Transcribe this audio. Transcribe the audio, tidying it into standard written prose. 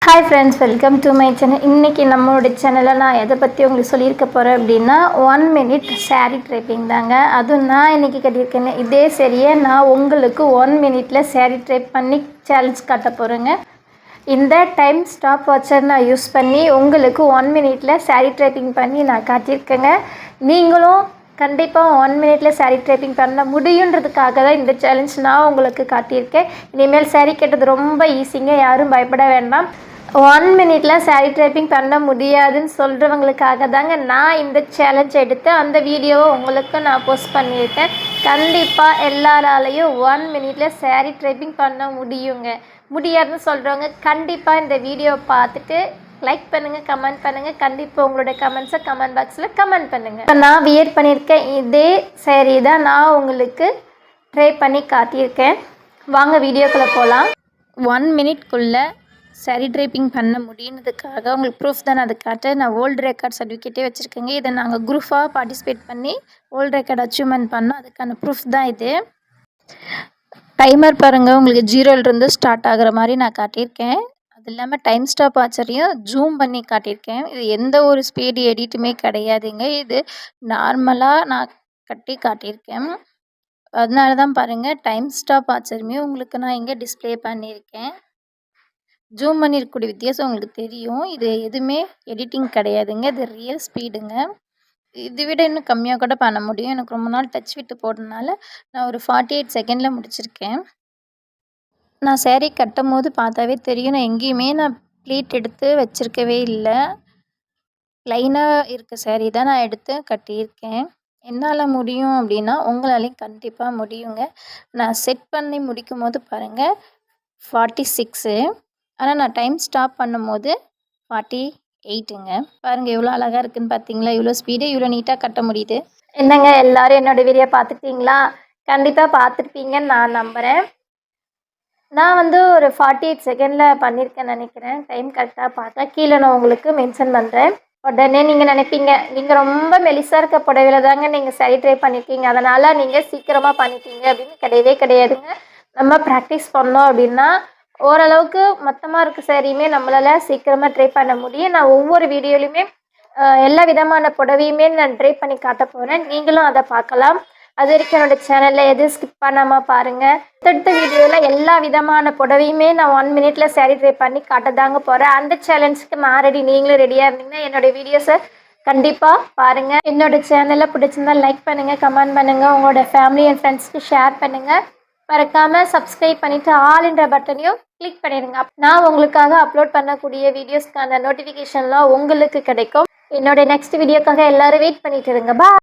Hi friends, welcome to my channel. இன்றைக்கி நம்மளோட சேனலில் நான் எதை பற்றி உங்களுக்கு சொல்லியிருக்க போகிறேன் அப்படின்னா 1 மினிட் சாரீ ட்ரைப்பிங் தாங்க. அதுவும் நான் இன்றைக்கி கட்டியிருக்கேன்னு இதே சரியை நான் உங்களுக்கு 1 மினிட்டில் சாரீ ட்ரைப் பண்ணி சேலஞ்ச் காட்ட போகிறேங்க. இந்த டைம் ஸ்டாப் வாட்சர் நான் யூஸ் பண்ணி உங்களுக்கு 1 மினிட்டில் சாரீ ட்ரைப்பிங் பண்ணி நான் காட்டியிருக்கேங்க. நீங்களும் கண்டிப்பாக 1 மினிட்டில் சாரீ ட்ரைப்பிங் பண்ண முடியுன்றதுக்காக தான் இந்த சேலஞ்ச் நான் உங்களுக்கு காட்டியிருக்கேன். இனிமேல் சாரீ கட்டுறது ரொம்ப ஈஸிங்க, யாரும் பயப்பட வேண்டாம். 1 மினிட்டில் சாரீ ட்ரைப்பிங் பண்ண முடியாதுன்னு சொல்கிறவங்களுக்காக தாங்க நான் இந்த சேலஞ்ச் எடுத்து அந்த வீடியோவை உங்களுக்கு நான் போஸ்ட் பண்ணியிருக்கேன். கண்டிப்பாக எல்லாராலையும் 1 மினிட்டில் சாரீ ட்ரைப்பிங் பண்ண முடியாதுன்னு சொல்கிறவங்க கண்டிப்பாக இந்த வீடியோவை பார்த்துட்டு லைக் பண்ணுங்கள், கமெண்ட் பண்ணுங்கள். கண்டிப்பாக உங்களோட கமெண்ட்ஸை கமெண்ட் பாக்ஸில் கமெண்ட் பண்ணுங்கள். இப்போ நான் வியர் பண்ணியிருக்கேன் இதே சாரீ தான் நான் உங்களுக்கு ட்ரை பண்ணி காட்டியிருக்கேன். வாங்க வீடியோக்குள்ளே போகலாம். 1 மினிட்குள்ளே சாரீ ட்ரைப்பிங் பண்ண முடியுன்றதுக்காக உங்களுக்கு ப்ரூஃப் தான் அது காட்ட நான் வேர்ல்டு ரெக்கார்ட் சர்டிஃபிகேட்டே வச்சுருக்கேங்க. இதை நாங்கள் குரூப்பாக பார்ட்டிசிபேட் பண்ணி வேர்ல்டு ரெக்கார்ட் அச்சீவ்மெண்ட் பண்ணோம். அதுக்கான ப்ரூஃப் தான் இது. டைமர் பாருங்கள், உங்களுக்கு 0லேருந்து ஸ்டார்ட் ஆகிற மாதிரி நான் காட்டியிருக்கேன். அது இல்லாமல் டைம் ஸ்டாப் வாட்சரையும் ஜூம் பண்ணி காட்டியிருக்கேன். இது எந்த ஒரு ஸ்பீடு எடிட்டுமே கிடையாதுங்க. இது நார்மலாக நான் கட்டி காட்டியிருக்கேன். அதனால தான் பாருங்கள் டைம் ஸ்டாப் வாட்சருமே உங்களுக்கு நான் இங்கே டிஸ்பிளே பண்ணியிருக்கேன். ஜூம் பண்ணியிருக்கக்கூடிய வித்தியாசம் உங்களுக்கு தெரியும். இது எதுவுமே எடிட்டிங் கிடையாதுங்க, இது ரியல் ஸ்பீடுங்க. இதை விட இன்னும் கம்மியாக கூட பண்ண முடியும். எனக்கு ரொம்ப நாள் டச் விட்டு போடுறதுனால நான் ஒரு 48 செகண்டில் முடிச்சிருக்கேன். நான் சாரீ கட்டும் போது பார்த்தாவே தெரியும், நான் எங்கேயுமே ப்ளீட் எடுத்து வச்சுருக்கவே இல்லை. லைனாக இருக்க சாரீ தான் நான் எடுத்து கட்டியிருக்கேன். என்னால் முடியும் அப்படின்னா உங்களாலையும் கண்டிப்பாக முடியுங்க. நான் செட் பண்ணி முடிக்கும் போது பாருங்கள் 46, ஆனால் நான் டைம் ஸ்டாப் பண்ணும்போது 48ங்க. பாருங்கள் எவ்வளோ அழகாக இருக்குதுன்னு பார்த்தீங்களா? இவ்வளோ ஸ்பீடு இவ்வளோ நீட்டாக கட்ட முடியுது. என்னங்க எல்லோரும் என்னோடய வீடியோ பார்த்துட்டீங்களா? கண்டிப்பாக பார்த்துருப்பீங்கன்னு நான் நம்புகிறேன். நான் ஒரு 48 செகண்டில் பண்ணியிருக்கேன்னு நினைக்கிறேன். டைம் கரெக்டாக பார்த்தா கீழே நான் உங்களுக்கு மென்ஷன் பண்ணுறேன். உடனே நீங்கள் நினைப்பீங்க, நீங்கள் ரொம்ப மெலிசாக இருக்க புடவையில் தாங்க நீங்கள் சாரீ ட்ரை பண்ணியிருக்கீங்க, அதனால் நீங்கள் சீக்கிரமாக பண்ணிட்டீங்க அப்படின்னு கிடையவே கிடையாதுங்க. நம்ம ப்ராக்டிஸ் பண்ணோம் அப்படின்னா ஓரளவுக்கு மொத்தமாக இருக்க சாரியுமே நம்மளால் சீக்கிரமாக ட்ரை பண்ண முடியும். நான் ஒவ்வொரு வீடியோலையுமே எல்லா விதமான புடவையுமே நான் ட்ரை பண்ணி காட்ட போகிறேன். நீங்களும் அதை பார்க்கலாம். அது வரைக்கும் என்னோடய சேனலில் எதுவும் ஸ்கிப் பண்ணாமல் பாருங்கள். அடுத்த வீடியோவில் எல்லா விதமான புடவையுமே நான் 1 மினிட்டில் சாரீ ட்ரை பண்ணி காட்டதாங்க போகிறேன். அந்த சேலஞ்சுக்கு நான் ரெடி, நீங்களும் ரெடியாக இருந்தீங்கன்னா என்னோடய வீடியோஸை கண்டிப்பாக பாருங்கள். என்னோடய சேனலை பிடிச்சிருந்தால் லைக் பண்ணுங்கள், கமெண்ட் பண்ணுங்கள், உங்களோட ஃபேமிலி அண்ட் ஃப்ரெண்ட்ஸ்க்கு ஷேர் பண்ணுங்கள். மறக்காமல் சப்ஸ்கிரைப் பண்ணிவிட்டு ஆல்ன்ற பட்டனையும் கிளிக் பண்ணிடுங்க. நான் உங்களுக்காக அப்லோட் பண்ணக்கூடிய வீடியோஸ்க்கான நோட்டிஃபிகேஷன்லாம் உங்களுக்கு கிடைக்கும். என்னோட நெக்ஸ்ட் வீடியோக்காக எல்லோரும் வெயிட் பண்ணிட்டு இருங்க. பாய்.